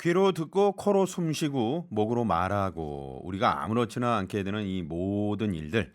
귀로 듣고 코로 숨쉬고 목으로 말하고 우리가 아무렇지나 않게 되는 이 모든 일들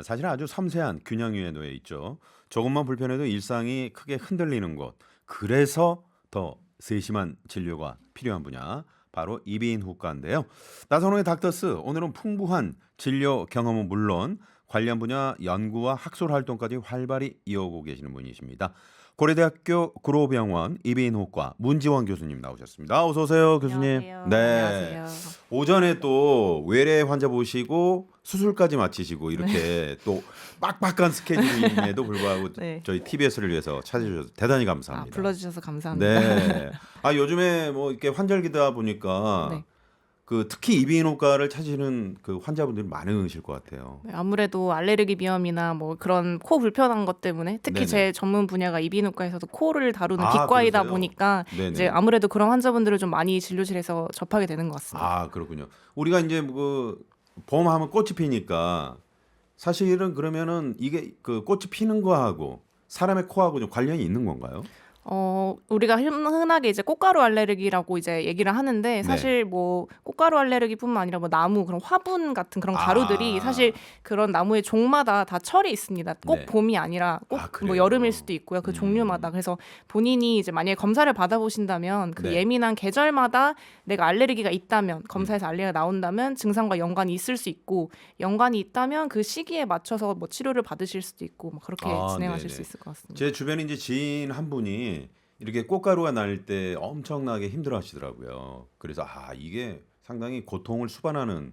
사실 아주 섬세한 균형 위에 놓여 있죠. 조금만 불편해도 일상이 크게 흔들리는 곳. 그래서 더 세심한 진료가 필요한 분야 바로 이비인 후과인데요. 나선호의 닥터스 오늘은 풍부한 진료 경험은 물론 관련 분야 연구와 학술 활동까지 활발히 이어오고 계시는 분이십니다. 고려대학교 구로병원 이비인후과 문지원 교수님 나오셨습니다. 어서 오세요, 교수님. 안녕하세요. 네. 안녕하세요. 오전에 또 외래 환자 보시고 수술까지 마치시고 이렇게 또 빡빡한 스케줄임에도 불구하고 네. 저희 TBS를 위해서 찾아주셔서 대단히 아, 감사합니다. 불러주셔서 감사합니다. 네. 요즘에 뭐 이렇게 환절기다 보니까 네. 그 특히 이비인후과를 찾으시는 그 환자분들이 많으실 것 같아요. 네, 아무래도 알레르기 비염이나 뭐 그런 코 불편한 것 때문에 특히 네네. 제 전문 분야가 이비인후과에서도 코를 다루는 아, 기과이다 그러세요? 보니까 네네. 이제 아무래도 그런 환자분들을 좀 많이 진료실에서 접하게 되는 것 같습니다. 아, 그렇군요. 우리가 이제 그 봄하면 꽃이 피니까 사실은 그러면은 이게 그 꽃이 피는 거하고 사람의 코하고 좀 관련이 있는 건가요? 우리가 흔하게 이제 꽃가루 알레르기라고 이제 얘기를 하는데 네. 사실 뭐 꽃가루 알레르기뿐만 아니라 뭐 나무 그런 화분 같은 그런 가루들이 아. 사실 그런 나무의 종마다 다 철이 있습니다. 꼭 네. 봄이 아니라 꼭 아, 뭐 그래요? 여름일 수도 있고요. 그 음. 종류마다. 그래서 본인이 이제 만약에 검사를 받아보신다면 그 네. 예민한 계절마다 내가 알레르기가 있다면 음. 검사에서 알레르기가 나온다면 증상과 연관이 있을 수 있고 연관이 있다면 그 시기에 맞춰서 뭐 치료를 받으실 수도 있고 뭐 그렇게 진행하실 네네. 수 있을 것 같습니다. 제 주변에 이제 지인 한 분이 이렇게 꽃가루가 날 때 엄청나게 힘들어하시더라고요. 그래서 이게 상당히 고통을 수반하는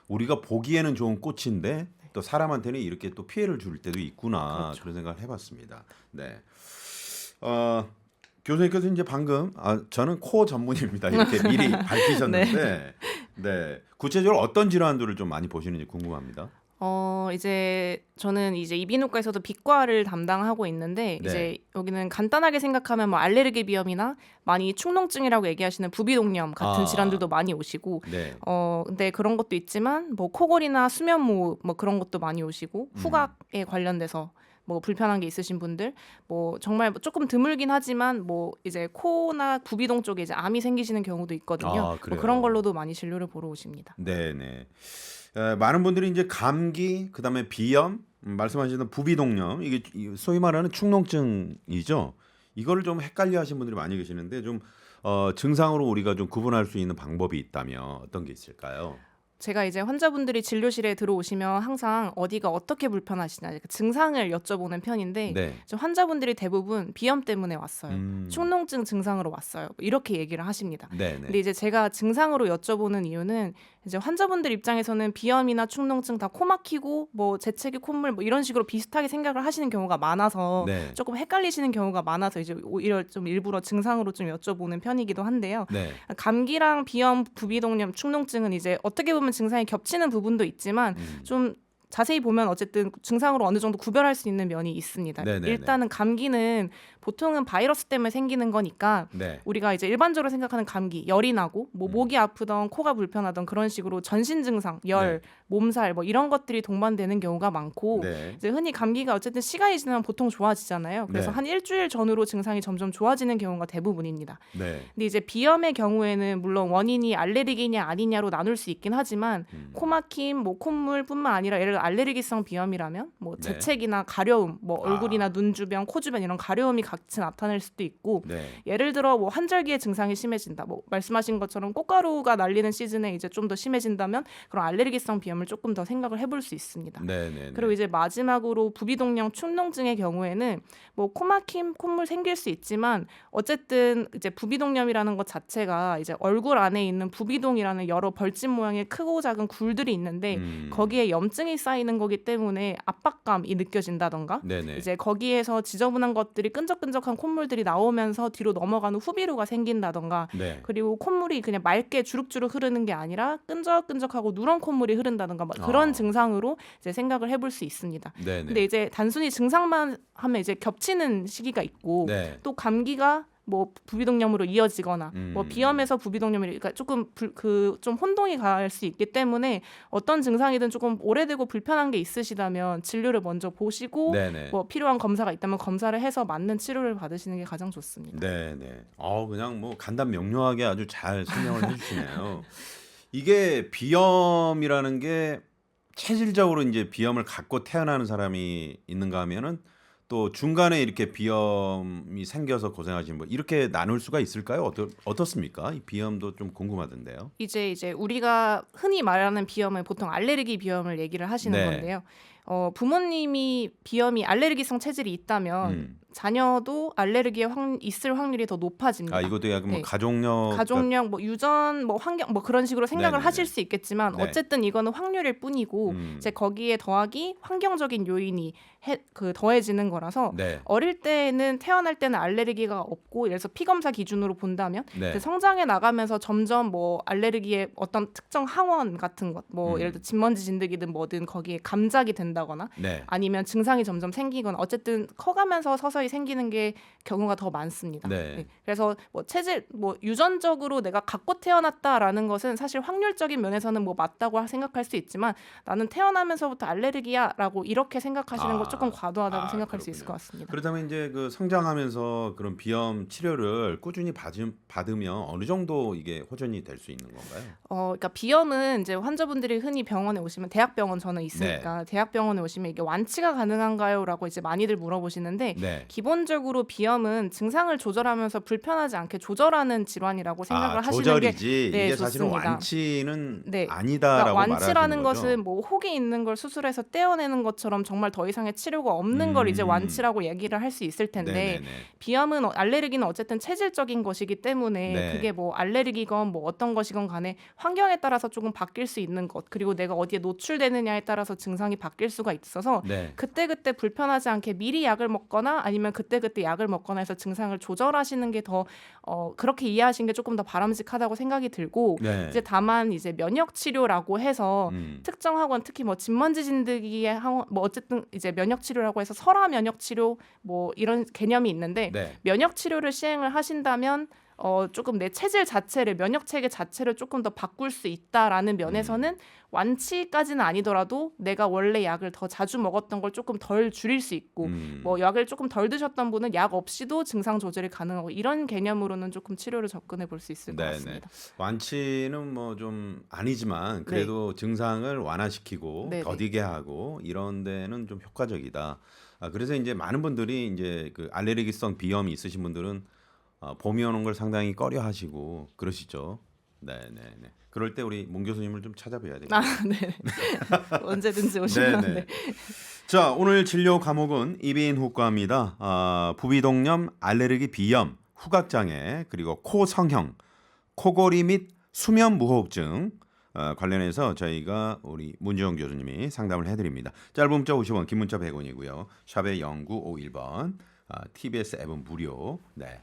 우리가 보기에는 좋은 꽃인데 또 사람한테는 이렇게 또 피해를 줄 때도 있구나 그렇죠. 그런 생각을 해봤습니다. 네. 교수님께서 이제 방금 저는 코 전문입니다 이렇게 미리 밝히셨는데 네. 구체적으로 어떤 질환들을 좀 많이 보시는지 궁금합니다. 이제 저는 이제 이비인후과에서도 비과를 담당하고 있는데 네. 이제 여기는 간단하게 생각하면 뭐 알레르기 비염이나 많이 축농증이라고 얘기하시는 부비동염 같은 아. 질환들도 많이 오시고 네. 근데 그런 것도 있지만 뭐 코골이나 수면무호 뭐 그런 것도 많이 오시고 후각에 관련돼서 뭐 불편한 게 있으신 분들 뭐 정말 뭐 조금 드물긴 하지만 뭐 이제 코나 부비동 쪽에 이제 암이 생기시는 경우도 있거든요. 뭐 그래요. 그런 걸로도 많이 진료를 보러 오십니다. 네네. 많은 분들이 이제 감기, 그다음에 비염, 말씀하시는 부비동염 이게 소위 말하는 축농증이죠. 이거를 좀 헷갈려하시는 분들이 많이 계시는데 좀 증상으로 우리가 좀 구분할 수 있는 방법이 있다면 어떤 게 있을까요? 제가 이제 환자분들이 진료실에 들어오시면 항상 어디가 어떻게 불편하시냐 그 증상을 여쭤보는 편인데 네. 이제 환자분들이 대부분 비염 때문에 왔어요. 음. 축농증 증상으로 왔어요. 이렇게 얘기를 하십니다. 네네. 근데 이제 제가 증상으로 여쭤보는 이유는 이제 환자분들 입장에서는 비염이나 축농증 다 코 막히고 뭐 재채기 콧물 뭐 이런 식으로 비슷하게 생각을 하시는 경우가 많아서 네. 조금 헷갈리시는 경우가 많아서 이제 오히려 좀 일부러 증상으로 좀 여쭤보는 편이기도 한데요. 네. 감기랑 비염, 부비동염, 축농증은 이제 어떻게 보면 증상이 겹치는 부분도 있지만 좀 자세히 보면 어쨌든 증상으로 어느 정도 구별할 수 있는 면이 있습니다. 네네네. 일단은 감기는 보통은 바이러스 때문에 생기는 거니까 네. 우리가 이제 일반적으로 생각하는 감기, 열이 나고 뭐 목이 아프던 코가 불편하던 그런 식으로 전신 증상, 열, 네. 몸살 뭐 이런 것들이 동반되는 경우가 많고 네. 이제 흔히 감기가 어쨌든 시간이 지나면 보통 좋아지잖아요. 그래서 네. 한 일주일 전후로 증상이 점점 좋아지는 경우가 대부분입니다. 네. 근데 이제 비염의 경우에는 물론 원인이 알레르기냐 아니냐로 나눌 수 있긴 하지만 코막힘, 뭐 콧물뿐만 아니라 예를 들어 알레르기성 비염이라면 뭐 네. 재채기나 가려움, 뭐 얼굴이나 눈 주변, 코 주변 이런 가려움이 같이 나타날 수도 있고 네. 예를 들어 뭐 환절기에 증상이 심해진다. 뭐 말씀하신 것처럼 꽃가루가 날리는 시즌에 이제 좀 더 심해진다면 그런 알레르기성 비염을 조금 더 생각을 해볼 수 있습니다. 네. 그리고 이제 마지막으로 부비동염 축농증의 경우에는 뭐 코막힘, 콧물 생길 수 있지만 어쨌든 이제 부비동염이라는 것 자체가 이제 얼굴 안에 있는 부비동이라는 여러 벌집 모양의 크고 작은 굴들이 있는데 거기에 염증이 쌓이는 거기 때문에 압박감이 느껴진다던가 네네. 이제 거기에서 지저분한 것들이 끈적끈적한 콧물들이 나오면서 뒤로 넘어가는 후비루가 생긴다던가 네. 그리고 콧물이 그냥 맑게 주룩주룩 흐르는 게 아니라 끈적끈적하고 누런 콧물이 흐른다던가 막 그런 증상으로 이제 생각을 해볼 수 있습니다. 네네. 근데 이제 단순히 증상만 하면 이제 겹치는 시기가 있고 네. 또 감기가 뭐 부비동염으로 이어지거나 뭐 음. 비염에서 부비동염이 그러니까 조금 좀 혼동이 갈 수 있기 때문에 어떤 증상이든 조금 오래되고 불편한 게 있으시다면 진료를 먼저 보시고 네네. 뭐 필요한 검사가 있다면 검사를 해서 맞는 치료를 받으시는 게 가장 좋습니다. 네네. 그냥 뭐 간단 명료하게 아주 잘 설명을 해주시네요. 이게 비염이라는 게 체질적으로 이제 비염을 갖고 태어나는 사람이 있는가 하면은 또 중간에 이렇게 비염이 생겨서 고생하시는 분 이렇게 나눌 수가 있을까요? 어떻습니까? 이 비염도 좀 궁금하던데요. 이제 우리가 흔히 말하는 비염은 보통 알레르기 비염을 얘기를 하시는 네. 건데요. 부모님이 비염이 알레르기성 체질이 있다면 음. 자녀도 알레르기에 있을 확률이 더 높아집니다. 이것도 약간 뭐 네. 가족력 가족력, 뭐 유전, 뭐 환경, 뭐 그런 식으로 생각을 네네네. 하실 수 있겠지만 네. 어쨌든 이거는 확률일 뿐이고 이제 거기에 더하기 환경적인 요인이 더해지는 거라서 네. 어릴 때는 태어날 때는 알레르기가 없고 예를 들어서 피 검사 기준으로 본다면 네. 성장해 나가면서 점점 뭐 알레르기의 어떤 특정 항원 같은 것, 뭐 예를 들어 진먼지 진드기든 뭐든 거기에 감작이 된다거나 네. 아니면 증상이 점점 생기거나 어쨌든 커가면서 서서히 생기는 게 경우가 더 많습니다. 네. 그래서 뭐 체질, 뭐 유전적으로 내가 갖고 태어났다라는 것은 사실 확률적인 면에서는 뭐 맞다고 생각할 수 있지만 나는 태어나면서부터 알레르기야라고 이렇게 생각하시는 건 조금 과도하다고 생각할 수 있을 그렇군요. 것 같습니다. 그렇다면 이제 그 성장하면서 그런 비염 치료를 꾸준히 받으면 어느 정도 이게 호전이 될 수 있는 건가요? 그러니까 비염은 이제 환자분들이 흔히 병원에 오시면 대학병원 저는 있으니까 대학병원에 오시면 이게 완치가 가능한가요?라고 이제 많이들 물어보시는데 네. 기본적으로 비염은 증상을 조절하면서 불편하지 않게 조절하는 질환이라고 생각을 하시는 조절이지 게 이게 사실은 좋습니다. 완치는 네. 아니다라고 그러니까 완치라는 말하시는 거죠. 것은 뭐 혹이 있는 걸 수술해서 떼어내는 것처럼 정말 더 이상의 치료가 없는 걸 이제 완치라고 얘기를 할 수 있을 텐데 네네네. 비염은 알레르기는 어쨌든 체질적인 것이기 때문에 네. 그게 뭐 알레르기건 뭐 어떤 것이건 간에 환경에 따라서 조금 바뀔 수 있는 것 그리고 내가 어디에 노출되느냐에 따라서 증상이 바뀔 수가 있어서 네. 그때그때 불편하지 않게 미리 약을 먹거나 아니면 그때그때 약을 먹거나 해서 증상을 조절하시는 게 더 그렇게 이해하시는 게 조금 더 바람직하다고 생각이 들고 네. 이제 다만 이제 면역 치료라고 해서 특정 학원 특히 뭐 진먼지 진드기의 학원 뭐 어쨌든 이제 면역 치료라고 해서 설화 면역 치료 뭐 이런 개념이 있는데 네. 면역 치료를 시행을 하신다면 조금 내 체질 자체를 면역 체계 자체를 조금 더 바꿀 수 있다라는 면에서는 완치까지는 아니더라도 내가 원래 약을 더 자주 먹었던 걸 조금 덜 줄일 수 있고 뭐 약을 조금 덜 드셨던 분은 약 없이도 증상 조절이 가능하고 이런 개념으로는 조금 치료를 접근해 볼 수 있을 것 네네. 같습니다. 완치는 뭐 좀 아니지만 그래도 증상을 완화시키고 네네. 더디게 하고 이런 데는 좀 효과적이다. 그래서 이제 많은 분들이 이제 그 알레르기성 비염이 있으신 분들은 봄이 오는 걸 상당히 꺼려하시고 그러시죠. 네네네. 그럴 때 우리 문 교수님을 좀 찾아뵈야 됩니다. 네. 언제든지 오시면 네네. 네. 자, 오늘 진료 과목은 이비인후과입니다. 부비동염, 알레르기 비염, 후각장애, 그리고 코 성형, 코골이 및 수면 무호흡증 관련해서 저희가 우리 문지영 교수님이 상담을 해드립니다. 짧은 문자 50원, 긴 문자 100원이고요. 샵의 0951번, TBS 앱은 무료. 네.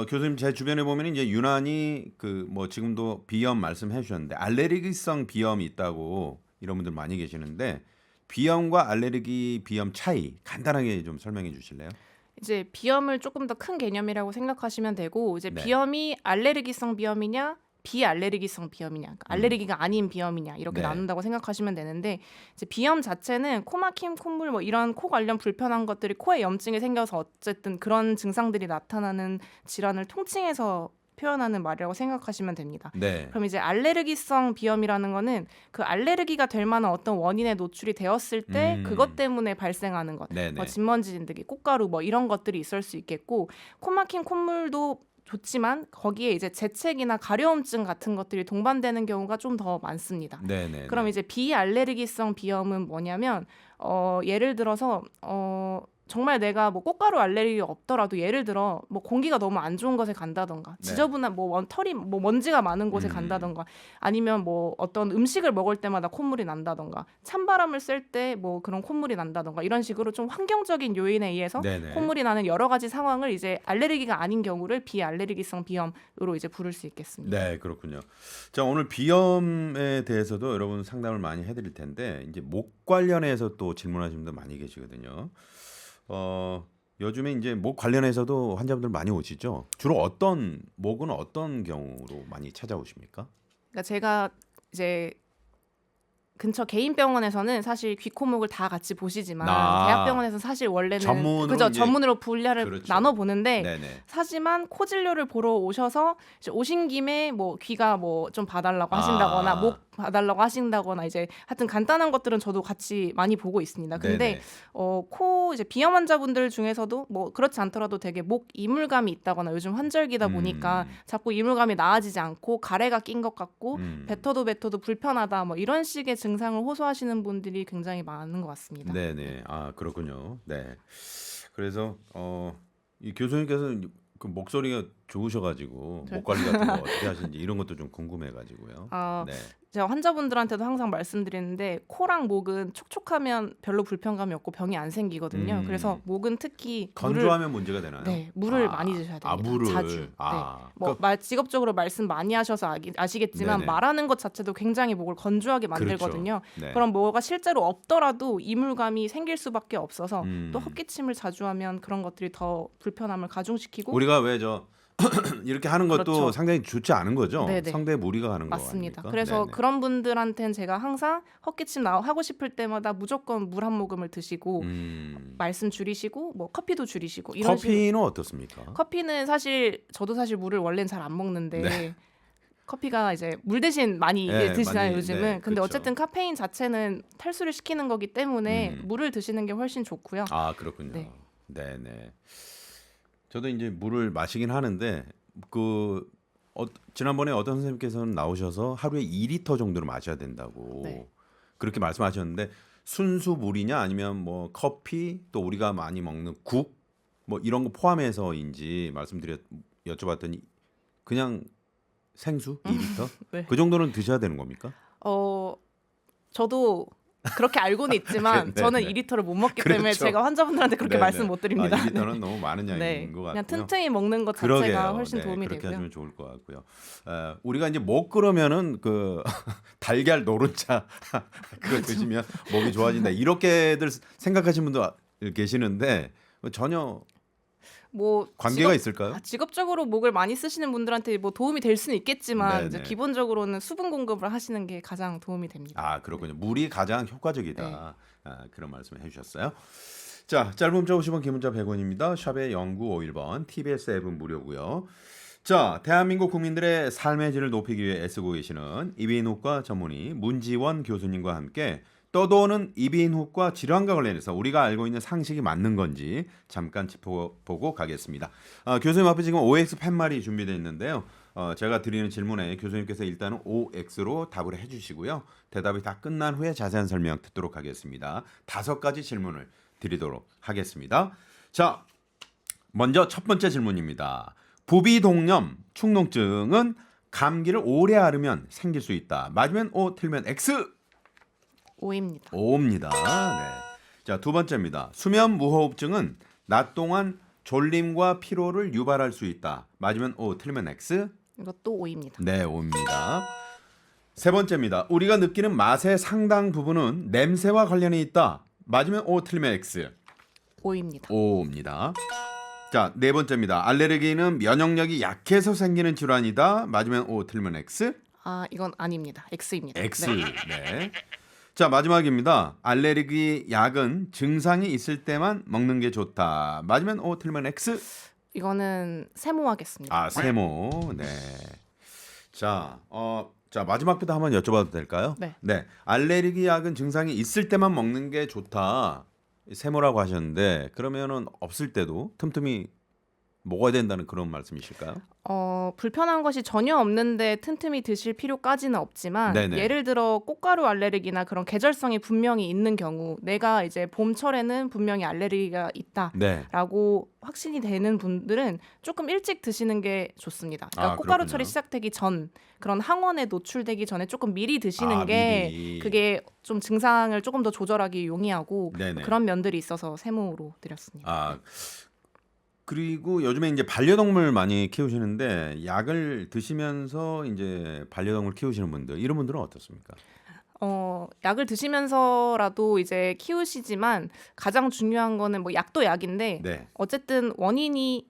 교수님 제 주변에 보면 이제 유난히 그 뭐 지금도 비염 말씀해 주셨는데 알레르기성 비염이 있다고 이런 분들 많이 계시는데 비염과 알레르기 비염 차이 간단하게 좀 설명해 주실래요? 이제 비염을 조금 더 큰 개념이라고 생각하시면 되고 이제 네. 비염이 알레르기성 비염이냐 비알레르기성 비염이냐 그러니까 알레르기가 아닌 비염이냐 이렇게 네. 나눈다고 생각하시면 되는데 이제 비염 자체는 코 막힘, 콧물 뭐 이런 코 관련 불편한 것들이 코에 염증이 생겨서 어쨌든 그런 증상들이 나타나는 질환을 통칭해서 표현하는 말이라고 생각하시면 됩니다. 네. 그럼 이제 알레르기성 비염이라는 거는 그 알레르기가 될 만한 어떤 원인에 노출이 되었을 때 그것 때문에 발생하는 것, 네네. 진먼지 진드기, 꽃가루 뭐 이런 것들이 있을 수 있겠고 코 막힌 콧물도 좋지만 거기에 이제 재채기나 가려움증 같은 것들이 동반되는 경우가 좀 더 많습니다. 네네. 그럼 이제 비알레르기성 비염은 뭐냐면 예를 들어서 정말 내가 뭐 꽃가루 알레르기가 없더라도 예를 들어 뭐 공기가 너무 안 좋은 곳에 간다던가 네. 지저분한 뭐 털이 뭐 먼지가 많은 곳에 간다던가 아니면 뭐 어떤 음식을 먹을 때마다 콧물이 난다던가 찬바람을 쐴 때 뭐 그런 콧물이 난다던가 이런 식으로 좀 환경적인 요인에 의해서 네네. 콧물이 나는 여러 가지 상황을 이제 알레르기가 아닌 경우를 비알레르기성 비염으로 이제 부를 수 있겠습니다. 네, 그렇군요. 자, 오늘 비염에 대해서도 여러분 상담을 많이 해드릴 텐데 이제 목 관련해서 또 질문하시는 분들 많이 계시거든요. 요즘에 이제 목 관련해서도 환자분들 많이 오시죠? 주로 목은 어떤 경우로 많이 찾아오십니까? 그러니까 제가 이제 근처 개인 병원에서는 사실 귀, 코, 목을 다 같이 보시지만 아, 대학병원에서 사실 원래는 전문으로 그죠, 이제 전문으로 분야를 그렇죠. 나눠 보는데 네네. 하지만 코 진료를 보러 오셔서 이제 오신 김에 뭐 귀가 뭐 좀 봐달라고 하신다거나 아, 목 봐달라고 하신다거나 이제 하여튼 간단한 것들은 저도 같이 많이 보고 있습니다. 근데 네네. 코 이제 비염 환자분들 중에서도 뭐 그렇지 않더라도 되게 목 이물감이 있다거나 요즘 환절기다 보니까 음, 자꾸 이물감이 나아지지 않고 가래가 낀 것 같고 음, 뱉어도 불편하다 뭐 이런 식의 증상을 호소하시는 분들이 굉장히 많은 것 같습니다. 네. 네네. 아, 그렇군요. 네. 그래서 이 교수님께서는 그 목소리가 좋으셔가지고 목 관리 같은 거 어떻게 하시는지 이런 것도 좀 궁금해가지고요. 아, 네. 제가 환자분들한테도 항상 말씀드리는데 코랑 목은 촉촉하면 별로 불편감이 없고 병이 안 생기거든요. 그래서 음, 목은 특히 건조하면 문제가 되나요? 네, 물을 많이 드셔야 됩니다. 자주. 물을. 네. 그, 직업적으로 말씀 많이 하셔서 아시겠지만 네네. 말하는 것 자체도 굉장히 목을 건조하게 그렇죠. 만들거든요. 네. 그럼 뭐가 실제로 없더라도 이물감이 생길 수밖에 없어서 또 음, 헛기침을 자주 하면 그런 것들이 더 불편함을 가중시키고 우리가 왜 이렇게 하는 것도 그렇죠. 상당히 좋지 않은 거죠? 네네. 상대에 무리가 가는 거 맞습니다. 아닙니까? 그래서 네네. 그런 분들한테는 제가 항상 헛기침 하고 싶을 때마다 무조건 물 한 모금을 드시고 음, 말씀 줄이시고 뭐 커피도 줄이시고 이런 식으로. 커피는 어떻습니까? 커피는 사실 저도 사실 물을 원래는 잘 안 먹는데 네. 커피가 이제 물 대신 많이 네, 드시잖아요, 많이, 요즘은. 네, 근데 그렇죠. 어쨌든 카페인 자체는 탈수를 시키는 거기 때문에 음, 물을 드시는 게 훨씬 좋고요. 아, 그렇군요. 네. 네네. 저도 이제 물을 마시긴 하는데 그 지난번에 어떤 선생님께서는 나오셔서 하루에 2리터 정도를 마셔야 된다고 네. 그렇게 말씀하셨는데 순수 물이냐 아니면 뭐 커피 또 우리가 많이 먹는 국 뭐 이런 거 포함해서인지 여쭤봤더니 그냥 생수 2리터 네. 그 정도는 드셔야 되는 겁니까? 어, 저도 그렇게 알고는 있지만 저는 네네. 2리터를 못 먹기 때문에 그렇죠. 제가 환자분들한테 그렇게 말씀 네네. 못 아, 드립니다. 네. 2리터는 너무 많은 네. 양인 것 그냥 같고요. 튼튼히 먹는 것 자체가 그러게요. 훨씬 네, 도움이 그렇게 되고요. 하시면 좋을 것 같고요. 우리가 이제 목 끓으면은 그 달걀 노른자 그거 드시면 목이 좋아진다. 이렇게들 생각하시는 분들 계시는데 전혀 뭐 관계가 있을까요? 직업적으로 목을 많이 쓰시는 분들한테 뭐 도움이 될 수는 있겠지만 이제 네네. 기본적으로는 수분 공급을 하시는 게 가장 도움이 됩니다. 아, 그렇군요. 물이 가장 네. 효과적이다. 그런 말씀을 해주셨어요. 자, 짧은 문자 50원, 긴 문자 100원입니다. 샵의 0951번, TBS 앱은 무료고요. 자, 대한민국 국민들의 삶의 질을 높이기 위해 애쓰고 계시는 이비인후과 전문의 문지원 교수님과 함께 떠도는 이비인후과 질환과 관련해서 우리가 알고 있는 상식이 맞는 건지 잠깐 짚어보고 가겠습니다. 교수님 앞에 지금 OX 팻말이 준비되어 있는데요. 제가 드리는 질문에 교수님께서 일단은 OX로 답을 해주시고요. 대답이 다 끝난 후에 자세한 설명 듣도록 하겠습니다. 5가지 질문을 드리도록 하겠습니다. 자, 먼저 첫 번째 질문입니다. 부비동염, 축농증은 감기를 오래 앓으면 생길 수 있다. 맞으면 O, 틀리면 X. O입니다. O입니다. 네. 자, 두 번째입니다. 수면 무호흡증은 낮 동안 졸림과 피로를 유발할 수 있다. 맞으면 O, 틀리면 X. 이것도 O입니다. 네, O입니다. 세 번째입니다. 우리가 느끼는 맛의 상당 부분은 냄새와 관련이 있다. 맞으면 O, 틀리면 X. O입니다. O입니다. 자, 네 번째입니다. 알레르기는 면역력이 약해서 생기는 질환이다. 맞으면 O, 틀리면 X. 이건 아닙니다. X입니다. X. 네. 네. 자, 마지막입니다. 알레르기 약은 증상이 있을 때만 먹는 게 좋다. 맞으면 O, 틀리면 X. 이거는 세모하겠습니다. 세모. 네. 자, 마지막부터 한번 여쭤봐도 될까요? 네. 알레르기 약은 증상이 있을 때만 먹는 게 좋다. 세모라고 하셨는데 그러면은 없을 때도 틈틈이 먹어야 된다는 그런 말씀이실까요? 불편한 것이 전혀 없는데 튼틈이 드실 필요까지는 없지만 네네. 예를 들어 꽃가루 알레르기나 그런 계절성이 분명히 있는 경우 내가 이제 봄철에는 분명히 알레르기가 있다라고 네. 확신이 되는 분들은 조금 일찍 드시는 게 좋습니다. 그러니까 꽃가루철이 그렇군요. 시작되기 전 그런 항원에 노출되기 전에 조금 미리 드시는 게 미리. 그게 좀 증상을 조금 더 조절하기 용이하고 네네. 그런 면들이 있어서 세모로 드렸습니다. 그리고 요즘에 이제 반려동물 많이 키우시는데 약을 드시면서 이제 반려동물 키우시는 분들 이런 분들은 어떻습니까? 약을 드시면서라도 이제 키우시지만 가장 중요한 거는 뭐 약도 약인데 네. 어쨌든 원인이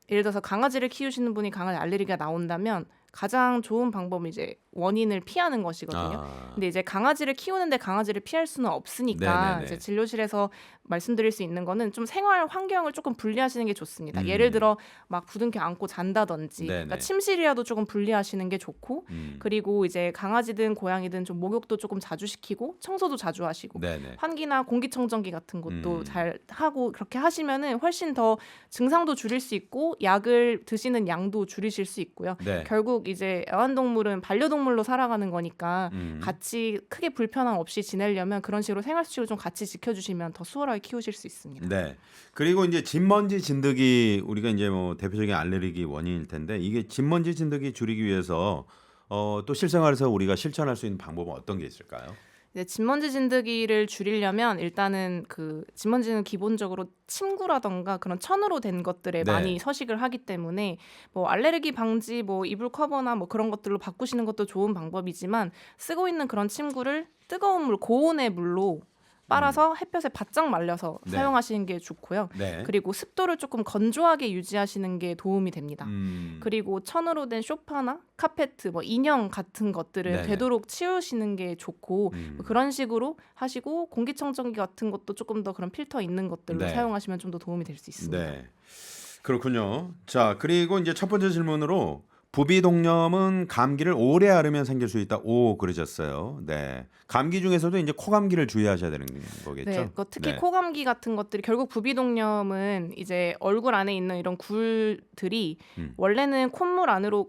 예를 들어서 강아지를 키우시는 분이 강아지 알레르기가 나온다면 가장 좋은 방법은 이제 원인을 피하는 것이거든요. 아. 근데 이제 강아지를 키우는데 강아지를 피할 수는 없으니까 네네네. 이제 진료실에서 말씀드릴 수 있는 거는 좀 생활 환경을 조금 분리하시는 게 좋습니다. 예를 들어 막 부둥켜 안고 잔다든지, 네네. 그러니까 침실이라도 조금 분리하시는 게 좋고, 그리고 이제 강아지든 고양이든 좀 목욕도 조금 자주 시키고 청소도 자주 하시고 네네. 환기나 공기청정기 같은 것도 음. 잘 하고 그렇게 하시면은 훨씬 더 증상도 줄일 수 있고 약을 드시는 양도 줄이실 수 있고요. 네. 결국 이제 애완동물은 반려동물로 살아가는 거니까 같이 크게 불편함 없이 지내려면 그런 식으로 생활 수칙을 좀 같이 지켜주시면 더 수월하게 키우실 수 있습니다. 네. 그리고 이제 진먼지 진드기 우리가 이제 뭐 대표적인 알레르기 원인일 텐데 이게 진먼지 진드기 줄이기 위해서 또 실생활에서 우리가 실천할 수 있는 방법은 어떤 게 있을까요? 이제 진먼지 진드기를 줄이려면 일단은 그 진먼지는 기본적으로 침구라던가 그런 천으로 된 것들에 네. 많이 서식을 하기 때문에 뭐 알레르기 방지 뭐 이불 커버나 뭐 그런 것들로 바꾸시는 것도 좋은 방법이지만 쓰고 있는 그런 침구를 뜨거운 물, 고온의 물로 빨아서 햇볕에 바짝 말려서 네. 사용하시는 게 좋고요. 네. 그리고 습도를 조금 건조하게 유지하시는 게 도움이 됩니다. 음. 그리고 천으로 된 소파나 카페트, 뭐 인형 같은 것들은 네네. 되도록 치우시는 게 좋고 뭐 그런 식으로 하시고 공기청정기 같은 것도 조금 더 그런 필터 있는 것들로 네. 사용하시면 좀 더 도움이 될 수 있습니다. 네. 그렇군요. 자, 그리고 이제 첫 번째 질문으로 부비동염은 감기를 오래 앓으면 생길 수 있다. 오, 그러셨어요. 네. 감기 중에서도 이제 코감기를 주의하셔야 되는 거겠죠? 네, 특히 네. 코감기 같은 것들이 결국 부비동염은 이제 얼굴 안에 있는 이런 굴들이 원래는 콧물 안으로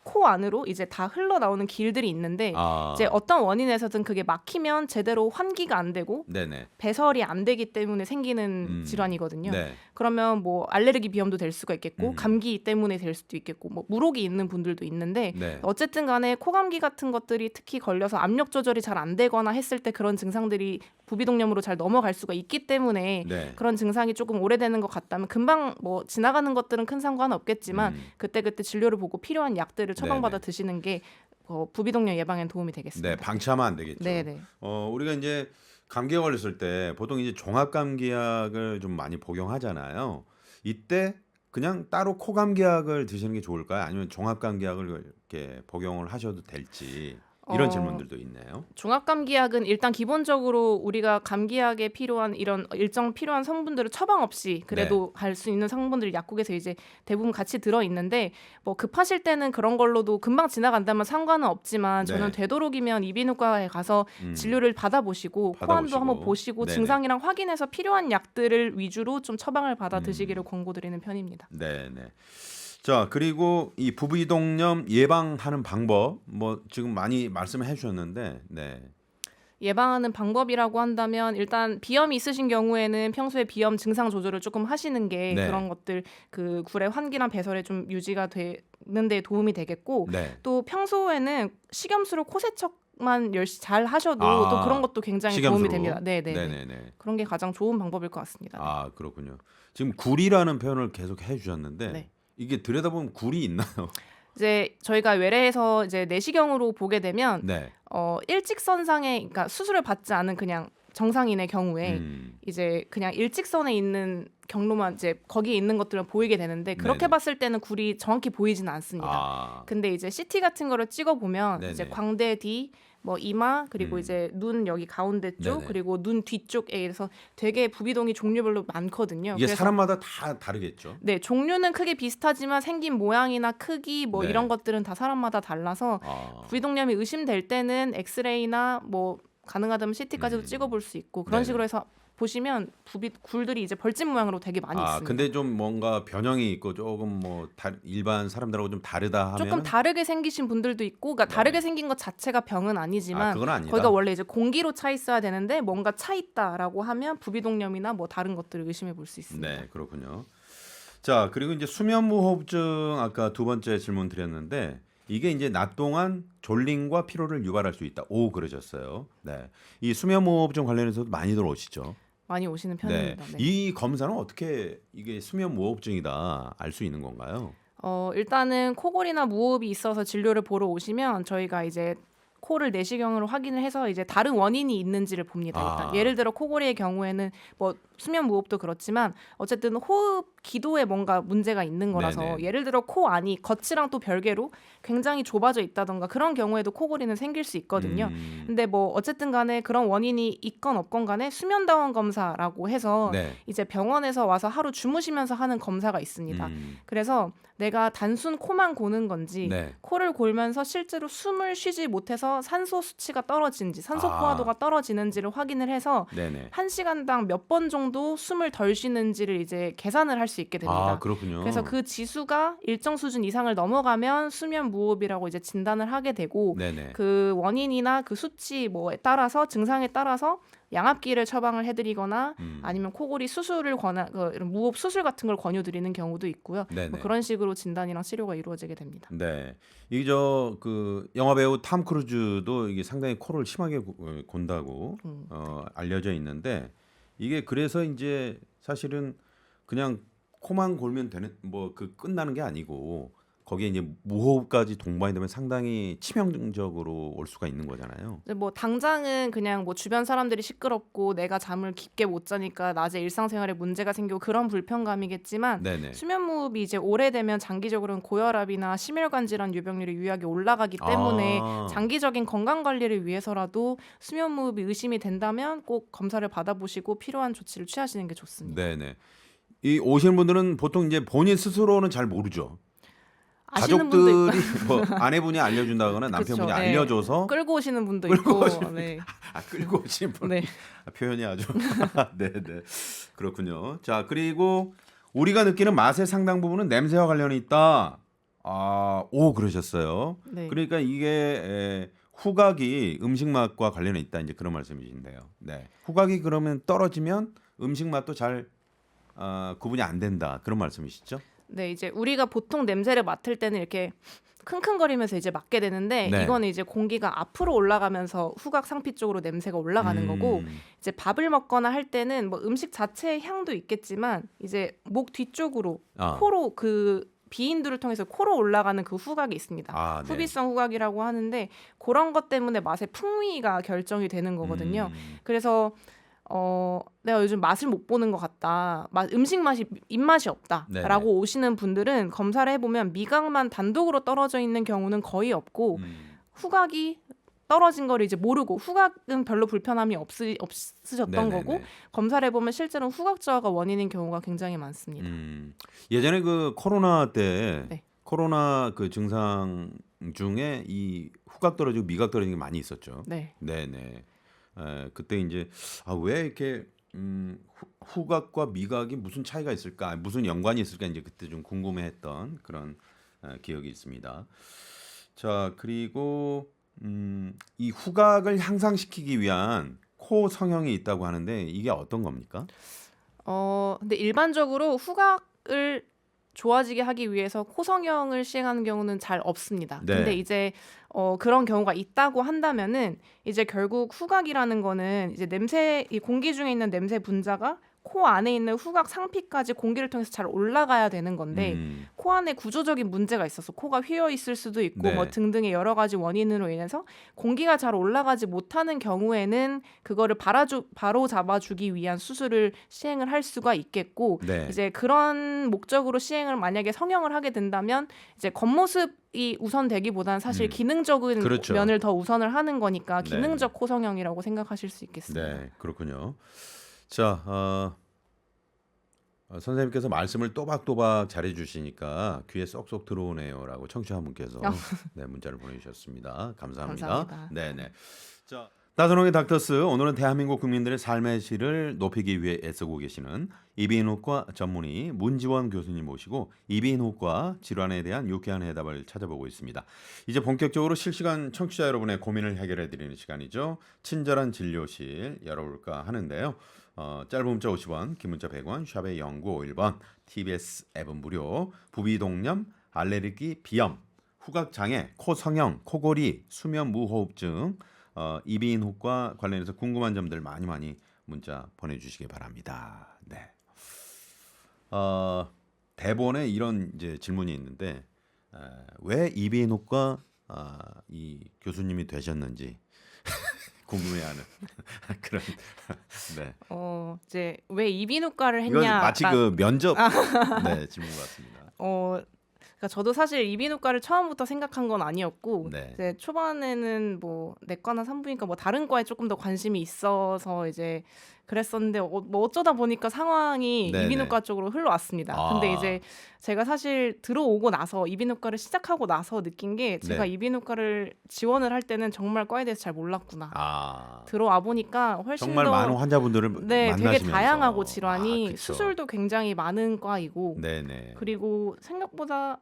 코 안으로 이제 다 흘러나오는 길들이 있는데 아. 이제 어떤 원인에서든 그게 막히면 제대로 환기가 안 되고 네네. 배설이 안 되기 때문에 생기는 질환이거든요. 네. 그러면 뭐 알레르기 비염도 될 수가 있겠고 감기 때문에 될 수도 있겠고 뭐 물혹이 있는 분들도 있는데 네. 어쨌든 간에 코감기 같은 것들이 특히 걸려서 압력 조절이 잘 안 되거나 했을 때 그런 증상들이 부비동염으로 잘 넘어갈 수가 있기 때문에 네. 그런 증상이 조금 오래되는 것 같다면 금방 뭐 지나가는 것들은 큰 상관 없겠지만 그때그때 진료를 보고 필요한 약들을 처방받아 네네. 드시는 게 부비동염 예방에 도움이 네, 되겠습니다. 방치하면 안 되겠죠. 네네. 우리가 이제 감기에 걸렸을 때 보통 이제 종합감기약을 좀 많이 복용하잖아요. 이때 그냥 따로 코감기약을 드시는 게 좋을까요? 아니면 종합감기약을 이렇게 복용을 하셔도 될지 이런 질문들도 있네요. 종합감기약은 일단 기본적으로 우리가 감기약에 필요한 이런 일정 필요한 성분들을 처방 없이 그래도 갈 수 있는 성분들이 약국에서 이제 대부분 같이 들어 있는데 뭐 급하실 때는 그런 걸로도 금방 지나간다면 상관은 없지만 저는 네. 되도록이면 이비인후과에 가서 진료를 받아보시고 코암도 한번 보시고 네네. 증상이랑 확인해서 필요한 약들을 위주로 좀 처방을 받아 드시기를 권고드리는 편입니다. 네네. 자, 그리고 이 부비동염 예방하는 방법 뭐 지금 많이 말씀해 주셨는데 네. 예방하는 방법이라고 한다면 일단 비염이 있으신 경우에는 평소에 비염 증상 조절을 조금 하시는 게 네. 그런 것들 그 굴의 환기랑 배설에 좀 유지가 되는 데 도움이 되겠고 네. 또 평소에는 식염수로 코 세척만 열심히 잘 하셔도 또 그런 것도 굉장히 식염수로. 도움이 됩니다. 네네. 네네네. 그런 게 가장 좋은 방법일 것 같습니다. 아, 그렇군요. 지금 굴이라는 표현을 계속 해 주셨는데 네. 이게 들여다보면 굴이 있나요? 이제 저희가 외래에서 이제 내시경으로 보게 되면 네. 일직선상에 그러니까 수술을 받지 않은 그냥 정상인의 경우에 이제 그냥 일직선에 있는 경로만 이제 거기에 있는 것들은 보이게 되는데 그렇게 네네. 봤을 때는 굴이 정확히 보이지는 않습니다. 아. 근데 이제 CT 같은 거를 찍어 보면 네네. 이제 광대 뒤, 뭐 이마 그리고 이제 눈 여기 가운데 쪽 네네. 그리고 눈 뒤쪽에서 되게 부비동이 종류별로 많거든요. 이게 그래서 사람마다 다 다르겠죠? 네, 종류는 크게 비슷하지만 생긴 모양이나 크기 뭐 네. 이런 것들은 다 사람마다 달라서 아. 부비동염이 의심될 때는 엑스레이나 뭐 가능하다면 CT까지도 찍어볼 수 있고 그런 네네. 식으로 해서 보시면 굴들이 이제 벌집 모양으로 되게 많이 있습니다. 근데 좀 뭔가 변형이 있고 조금 뭐 일반 사람들하고 좀 다르다 조금 하면은 다르게 생기신 분들도 있고, 그러니까 다르게 생긴 것 자체가 병은 아니지만 그건 아니다. 거기가 원래 이제 공기로 차 있어야 되는데 뭔가 차 있다라고 하면 부비동염이나 뭐 다른 것들을 의심해 볼 수 있습니다. 네, 그렇군요. 자, 그리고 이제 수면무호흡증 아까 두 번째 질문 드렸는데 이게 이제 낮 동안 졸림과 피로를 유발할 수 있다. 오, 그러셨어요. 네. 이 수면무호흡증 관련해서도 많이들 오시죠. 많이 오시는 네. 편입니다. 네. 이 검사는 어떻게 이게 수면무호흡증이다 알 수 있는 건가요? 일단은 코골이나 무호흡이 있어서 진료를 보러 오시면 저희가 이제 코를 내시경으로 확인을 해서 이제 다른 원인이 있는지를 봅니다. 일단 아. 예를 들어 코골이의 경우에는 뭐 수면 무호흡도 그렇지만 어쨌든 호흡 기도에 뭔가 문제가 있는 거라서 네네. 예를 들어 코 안이 겉이랑 또 별개로 굉장히 좁아져 있다던가 그런 경우에도 코골이는 생길 수 있거든요. 근데 뭐 어쨌든 간에 그런 원인이 있건 없건 간에 수면다원 검사라고 해서 네. 이제 병원에서 와서 하루 주무시면서 하는 검사가 있습니다. 음. 그래서 내가 단순 코만 고는 건지 네. 코를 골면서 실제로 숨을 쉬지 못해서 산소 수치가 떨어지는지 산소 아. 포화도가 떨어지는지를 확인을 해서 네네. 1시간당 몇 번 정도 숨을 덜 쉬는지를 이제 계산을 할 수 있게 됩니다. 아, 그렇군요. 그래서 그 지수가 일정 수준 이상을 넘어가면 수면 무호흡이라고 이제 진단을 하게 되고 네네. 그 원인이나 그 수치 뭐에 따라서 증상에 따라서 양압기를 처방을 해드리거나 아니면 코골이 수술을 이런 무호흡 수술 같은 걸 권유드리는 경우도 있고요. 네네. 뭐 그런 식으로 진단이랑 치료가 이루어지게 됩니다. 네. 이게 그 영화 배우 탐 크루즈도 이게 상당히 코를 심하게 곤다고 알려져 있는데 이게 그래서 이제 사실은 그냥 코만 골면 되는 뭐 그 끝나는 게 아니고 거기에 이제 무호흡까지 동반이 되면 상당히 치명적으로 올 수가 있는 거잖아요. 이제 뭐 당장은 그냥 뭐 주변 사람들이 시끄럽고 내가 잠을 깊게 못 자니까 낮에 일상생활에 문제가 생기고 그런 불편감이겠지만 네네. 수면 무호흡이 이제 오래되면 장기적으로는 고혈압이나 심혈관 질환 유병률이 유의하게 올라가기 때문에 아. 장기적인 건강 관리를 위해서라도 수면 무호흡이 의심이 된다면 꼭 검사를 받아보시고 필요한 조치를 취하시는 게 좋습니다. 네네. 이 오시는 분들은 보통 이제 본인 스스로는 잘 모르죠. 아시는 분도 가족들이 있고 뭐 아내분이 알려준다거나 남편분이 그쵸, 네. 알려줘서 끌고 오시는 분도 끌고 있고 네. 끌고 오신 분. 네. 표현이 아주 네네. 그렇군요. 자, 그리고 우리가 느끼는 맛의 상당 부분은 냄새와 관련이 있다. 그러셨어요. 네. 그러니까 이게 후각이 음식 맛과 관련이 있다, 이제 그런 말씀이신데요. 네. 후각이 그러면 떨어지면 음식 맛도 잘 구분이 안 된다, 그런 말씀이시죠? 네, 이제 우리가 보통 냄새를 맡을 때는 이렇게 킁킁거리면서 이제 맡게 되는데 네. 이거는 이제 공기가 앞으로 올라가면서 후각 상피 쪽으로 냄새가 올라가는 거고 이제 밥을 먹거나 할 때는 뭐 음식 자체의 향도 있겠지만 이제 목 뒤쪽으로 코로 그 비인두를 통해서 코로 올라가는 그 후각이 있습니다. 네. 후비성 후각이라고 하는데 그런 것 때문에 맛의 풍미가 결정이 되는 거거든요. 그래서 내가 요즘 맛을 못 보는 것 같다. 음식 맛이 입맛이 없다라고 네네. 오시는 분들은 검사를 해보면 미각만 단독으로 떨어져 있는 경우는 거의 없고 후각이 떨어진 거를 이제 모르고 후각은 별로 불편함이 없으셨던 네네네. 거고 검사를 해보면 실제로는 후각 저하가 원인인 경우가 굉장히 많습니다. 예전에 그 코로나 때 네. 코로나 그 증상 중에 이 후각 떨어지고 미각 떨어지는 게 많이 있었죠. 네. 네네. 그때 이제 왜 이렇게 후각과 미각이 무슨 차이가 있을까, 무슨 연관이 있을까, 이제 그때 좀 궁금해했던 그런 기억이 있습니다. 자, 그리고 이 후각을 향상시키기 위한 코 성형이 있다고 하는데 이게 어떤 겁니까? 근데 일반적으로 후각을 좋아지게 하기 위해서 코 성형을 시행하는 경우는 잘 없습니다. 네. 근데 이제 그런 경우가 있다고 한다면은 이제 결국 후각이라는 거는 이제 이 공기 중에 있는 냄새 분자가 코 안에 있는 후각 상피까지 공기를 통해서 잘 올라가야 되는 건데 코 안에 구조적인 문제가 있어서 코가 휘어 있을 수도 있고 네. 뭐 등등의 여러 가지 원인으로 인해서 공기가 잘 올라가지 못하는 경우에는 그거를 바로 잡아주기 위한 수술을 시행을 할 수가 있겠고 네. 이제 그런 목적으로 시행을 만약에 성형을 하게 된다면 이제 겉모습이 우선되기보다는 사실 기능적인 그렇죠. 면을 더 우선을 하는 거니까 네. 기능적 코 성형이라고 생각하실 수 있겠습니다. 네, 그렇군요. 자, 선생님께서 말씀을 또박또박 잘해주시니까 귀에 쏙쏙 들어오네요라고 청취자 한 분께서 네, 문자를 보내주셨습니다. 감사합니다. 감사합니다. 네네. 자, 나선홍의 닥터스, 오늘은 대한민국 국민들의 삶의 질을 높이기 위해 애쓰고 계시는 이비인후과 전문의 문지원 교수님 모시고 이비인후과 질환에 대한 유쾌한 해답을 찾아보고 있습니다. 이제 본격적으로 실시간 청취자 여러분의 고민을 해결해드리는 시간이죠. 친절한 진료실 열어볼까 하는데요. 짧은 문자 50원, 긴 문자 100원, 샵의 0951번, TBS 앱은 무료, 부비동염, 알레르기, 비염, 후각장애, 코성형, 코골이, 수면무호흡증, 이비인후과 관련해서 궁금한 점들 많이 문자 보내주시기 바랍니다. 네. 대본에 이런 이제 질문이 있는데 왜 이비인후과 이 교수님이 되셨는지 궁금해하는 그런 네. 이제 왜 이비인후과를 이건 했냐? 마치 그 면접 네, 질문 같습니다. 그러니까 저도 사실 이비인후과를 처음부터 생각한 건 아니었고 네. 이제 초반에는 뭐 내과나 산부인과 뭐 다른 과에 조금 더 관심이 있어서 이제 그랬었는데 뭐 어쩌다 보니까 상황이 네네. 이비인후과 쪽으로 흘러왔습니다. 근데 이제 제가 사실 들어오고 나서 이비인후과를 시작하고 나서 느낀 게 제가 네. 이비인후과를 지원을 할 때는 정말 과에 대해서 잘 몰랐구나. 아, 들어와 보니까 훨씬 정말 더 많은 환자분들을 네, 되게 만나시면서 다양하고 질환이 그쵸. 수술도 굉장히 많은 과이고 네네. 그리고 생각보다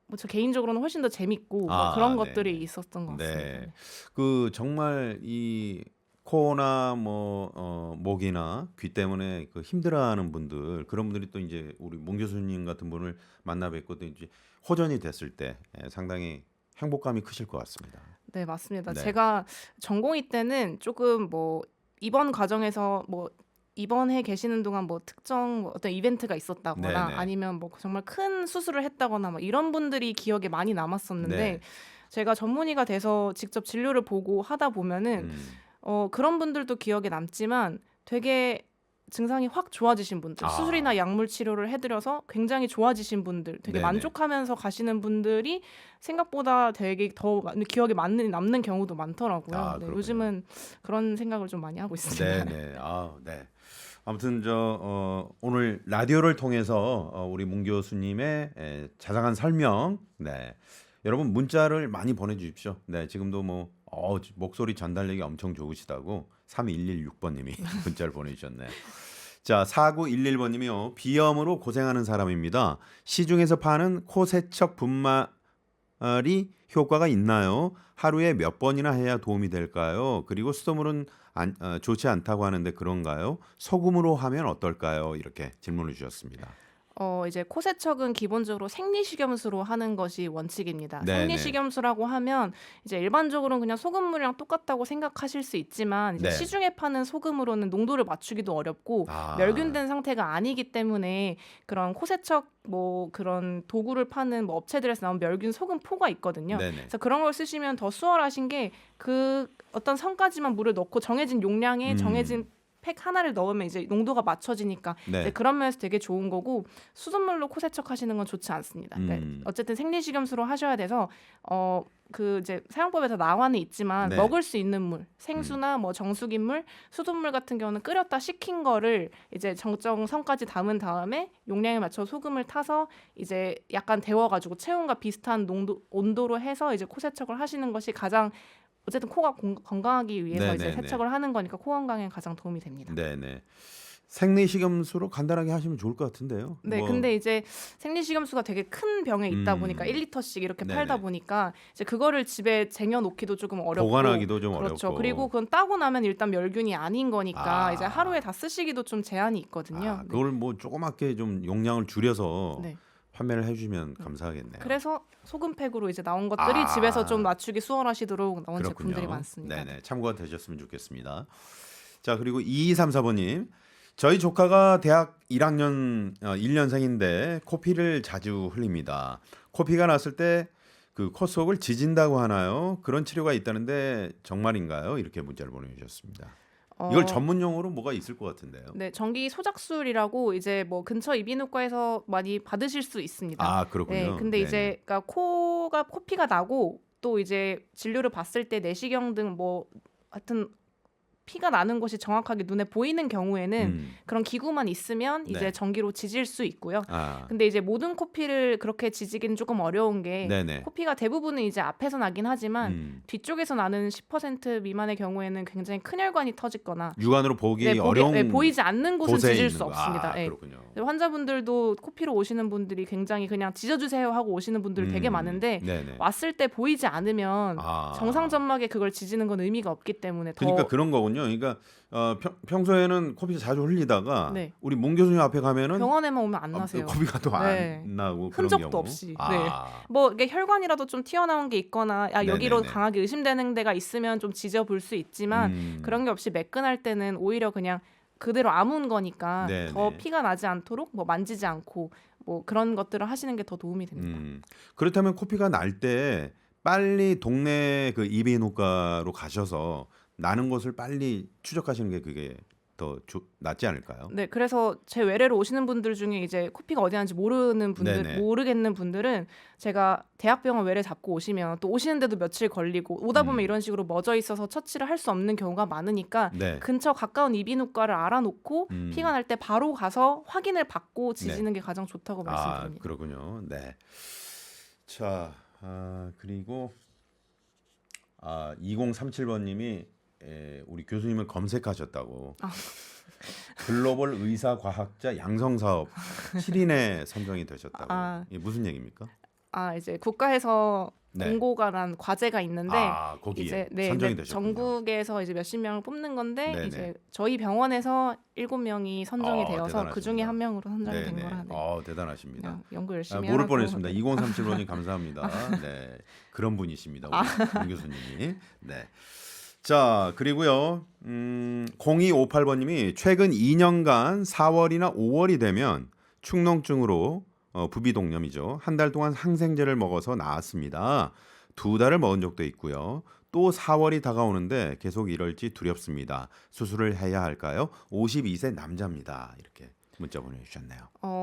뭐 저 개인적으로는 훨씬 더 재밌고 뭐 그런 것들이 네네. 있었던 것 같습니다. 네. 네. 그 정말 이 코나 뭐 목이나 귀 때문에 그 힘들어하는 분들 그런 분들이 또 이제 우리 문 교수님 같은 분을 만나 뵙고 또 이제 호전이 됐을 때 상당히 행복감이 크실 것 같습니다. 네, 맞습니다. 네. 제가 전공의 때는 조금 뭐 입원 과정에서 뭐 입원해 계시는 동안 뭐 특정 뭐 어떤 이벤트가 있었다거나 네네. 아니면 뭐 정말 큰 수술을 했다거나 뭐 이런 분들이 기억에 많이 남았었는데 네. 제가 전문의가 돼서 직접 진료를 보고 하다 보면은 그런 분들도 기억에 남지만 되게 증상이 확 좋아지신 분들, 수술이나 약물 치료를 해드려서 굉장히 좋아지신 분들, 되게 네네. 만족하면서 가시는 분들이 생각보다 되게 더 기억에 남는 경우도 많더라고요. 네, 그렇군요. 요즘은 그런 생각을 좀 많이 하고 있습니다. 네네. 네. 아무튼 오늘 라디오를 통해서 우리 문 교수님의 자상한 설명, 네. 여러분 문자를 많이 보내주십시오. 네, 지금도 뭐 목소리 전달력이 엄청 좋으시다고 3116번님이 문자를 보내주셨네요. 자, 4911번님이요. 비염으로 고생하는 사람입니다. 시중에서 파는 코세척 분말이 효과가 있나요? 하루에 몇 번이나 해야 도움이 될까요? 그리고 수돗물은 좋지 않다고 하는데 그런가요? 소금으로 하면 어떨까요? 이렇게 질문을 주셨습니다. 이제 코세척은 기본적으로 생리식염수로 하는 것이 원칙입니다. 네네. 생리식염수라고 하면 이제 일반적으로는 그냥 소금물이랑 똑같다고 생각하실 수 있지만 이제 네. 시중에 파는 소금으로는 농도를 맞추기도 어렵고 멸균된 상태가 아니기 때문에 그런 코세척 뭐 그런 도구를 파는 뭐 업체들에서 나온 멸균 소금 포가 있거든요. 네네. 그래서 그런 걸 쓰시면 더 수월하신 게 그 어떤 선까지만 물을 넣고 정해진 용량에 정해진 팩 하나를 넣으면 이제 농도가 맞춰지니까 네. 이제 그런 면에서 되게 좋은 거고 수돗물로 코세척 하시는 건 좋지 않습니다. 그러니까 어쨌든 생리식염수로 하셔야 돼서 그 이제 사용법에서 나와는 있지만 네. 먹을 수 있는 물, 생수나 뭐 정수긴 물, 수돗물 같은 경우는 끓였다 식힌 거를 이제 정성까지 담은 다음에 용량에 맞춰 소금을 타서 이제 약간 데워가지고 체온과 비슷한 온도로 해서 이제 코세척을 하시는 것이 가장 어쨌든 코가 건강하기 위해서 이제 네네네. 세척을 하는 거니까 코 건강에 가장 도움이 됩니다. 네네. 생리식염수로 간단하게 하시면 좋을 것 같은데요. 네, 뭐, 근데 이제 생리식염수가 되게 큰 병에 있다 보니까 1리터씩 이렇게 네네. 팔다 보니까 이제 그거를 집에 쟁여놓기도 조금 어렵고 보관하기도 좀 그렇죠. 어렵고. 그리고 그건 따고 나면 일단 멸균이 아닌 거니까 이제 아. 하루에 다 쓰시기도 좀 제한이 있거든요. 네. 그걸 뭐 조그맣게 좀 용량을 줄여서 네. 판매를 해주시면 감사하겠네요. 그래서 소금팩으로 이제 나온 것들이 집에서 좀 맞추기 수월하시도록 나온 그렇군요. 제품들이 많습니다. 네네. 참고가 되셨으면 좋겠습니다. 자, 그리고 2234번님. 저희 조카가 대학 1학년 1년생인데 코피를 자주 흘립니다. 코피가 났을 때 그 코 속을 지진다고 하나요? 그런 치료가 있다는데 정말인가요? 이렇게 문자를 보내주셨습니다. 이걸 전문 용어로 뭐가 있을 것 같은데요. 네, 전기 소작술이라고 이제 뭐 근처 이비인후과에서 많이 받으실 수 있습니다. 그렇군요. 네, 근데 네네. 이제 그러니까 코피가 나고 또 이제 진료를 봤을 때 내시경 등 뭐 하여튼 피가 나는 곳이 정확하게 눈에 보이는 경우에는 그런 기구만 있으면 이제 네. 전기로 지질 수 있고요. 아, 근데 이제 모든 코피를 그렇게 지지기는 조금 어려운 게 네네. 코피가 대부분은 이제 앞에서 나긴 하지만 뒤쪽에서 나는 10% 미만의 경우에는 굉장히 큰 혈관이 터지거나 육안으로 보기 어려운 보이지 않는 곳은 곳에 지질 있는 수 없습니다. 예. 그렇군요. 환자분들도 코피로 오시는 분들이 굉장히 그냥 지져주세요 하고 오시는 분들 되게 많은데 네네. 왔을 때 보이지 않으면 아. 정상점막에 그걸 지지는 건 의미가 없기 때문에 더 그러니까 그런 거군요. 그러니까 평소에는 코피 자주 흘리다가 네. 우리 문 교수님 앞에 가면은 병원에만 오면 안 나세요. 코피가 또 안 네. 나고 그런 흔적도 경우. 없이. 네. 뭐 이게 혈관이라도 좀 튀어나온 게 있거나 여기로 네네네. 강하게 의심되는 데가 있으면 좀 지져볼 수 있지만 그런 게 없이 매끈할 때는 오히려 그냥 그대로 아문 거니까 네네. 더 피가 나지 않도록 뭐 만지지 않고 뭐 그런 것들을 하시는 게 더 도움이 됩니다. 그렇다면 코피가 날 때 빨리 동네 그 이비인후과로 가셔서 나는 것을 빨리 추적하시는 게 그게 더 낫지 않을까요? 네, 그래서 제 외래로 오시는 분들 중에 이제 코피가 어디 하는지 모르는 분들, 네네. 모르겠는 분들은 제가 대학병원 외래 잡고 오시면 또 오시는데도 며칠 걸리고 오다 보면 이런 식으로 멎어 있어서 처치를 할 수 없는 경우가 많으니까 네. 근처 가까운 이비인후과를 알아놓고 피가 날 때 바로 가서 확인을 받고 지지는 게 가장 좋다고 말씀드립니다. 그러군요. 네. 자, 그리고 2037번님이 우리 교수님을 검색하셨다고. 글로벌 의사 과학자 양성 사업 7인에 선정이 되셨다고. 이게 무슨 얘기입니까? 이제 국가에서 네. 공고가 난 과제가 있는데 거기에 이제 선정이 네, 되셨군요. 전국에서 이제 몇십 명을 뽑는 건데 네네. 이제 저희 병원에서 7명이 선정이 되어서 그 중에 대단하십니다. 한 명으로 선정이 된 네네. 거라. 대단하십니다. 그냥 연구 열심히 모를 하라고. 뻔했습니다. 2037번님 감사합니다. 네, 그런 분이십니다. 우리 교수님이. 네. 자, 그리고요. 0258번님이 최근 2년간 4월이나 5월이 되면 축농증으로 부비동염이죠. 한 달 동안 항생제를 먹어서 나았습니다. 2달을 먹은 적도 있고요. 또 4월이 다가오는데 계속 이럴지 두렵습니다. 수술을 해야 할까요? 52세 남자입니다. 이렇게 문자 보내주셨네요.